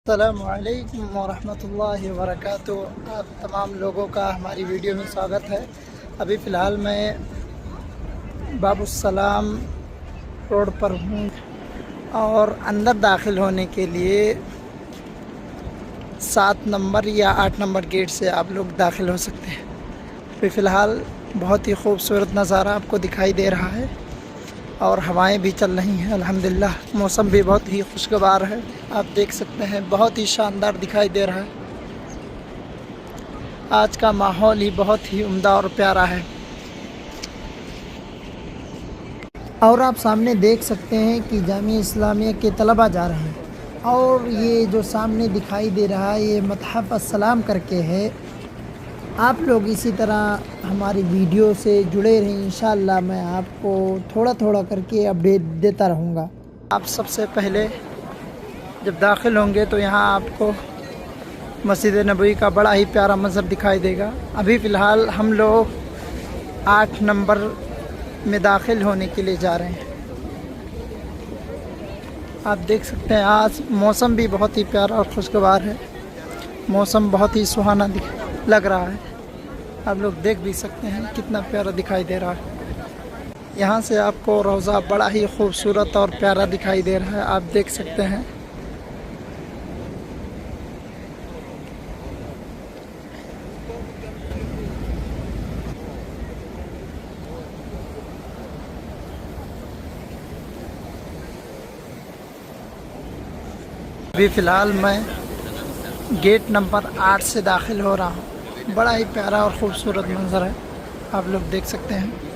अस्सलामुअलैकुम वरहमतुल्लाहि वबरकातुहू। आप तमाम लोगों का हमारी वीडियो में स्वागत है। अभी फ़िलहाल मैं बाबुस्सलाम रोड पर हूँ और अंदर दाखिल होने के लिए 7 नंबर या 8 नंबर गेट से आप लोग दाखिल हो सकते हैं। अभी फ़िलहाल बहुत ही खूबसूरत नज़ारा आपको दिखाई दे रहा है और हवाएं भी चल रही हैं अल्हम्दुलिल्लाह। मौसम भी बहुत ही खुशगवार है, आप देख सकते हैं, बहुत ही शानदार दिखाई दे रहा है। आज का माहौल ही बहुत ही उम्दा और प्यारा है। और आप सामने देख सकते हैं कि जामिया इस्लामिया के तलबा जा रहे हैं और ये जो सामने दिखाई दे रहा है ये मत्हफ़ अस्सलाम करके है। आप लोग इसी तरह हमारी वीडियो से जुड़े रहें, इंशाअल्लाह मैं आपको थोड़ा थोड़ा करके अपडेट देता रहूँगा। आप सबसे पहले जब दाखिल होंगे तो यहाँ आपको मस्जिद नबवी का बड़ा ही प्यारा मंज़र दिखाई देगा। अभी फ़िलहाल हम लोग 8 नंबर में दाखिल होने के लिए जा रहे हैं। आप देख सकते हैं आज मौसम भी बहुत ही प्यारा और खुशगवार है। मौसम बहुत ही सुहाना लग रहा है। आप लोग देख भी सकते हैं कितना प्यारा दिखाई दे रहा है। यहाँ से आपको रोज़ा बड़ा ही खूबसूरत और प्यारा दिखाई दे रहा है, आप देख सकते हैं। अभी फ़िलहाल मैं गेट नंबर 8 से दाखिल हो रहा हूँ। बड़ा ही प्यारा और ख़ूबसूरत मंज़र है, आप लोग देख सकते हैं।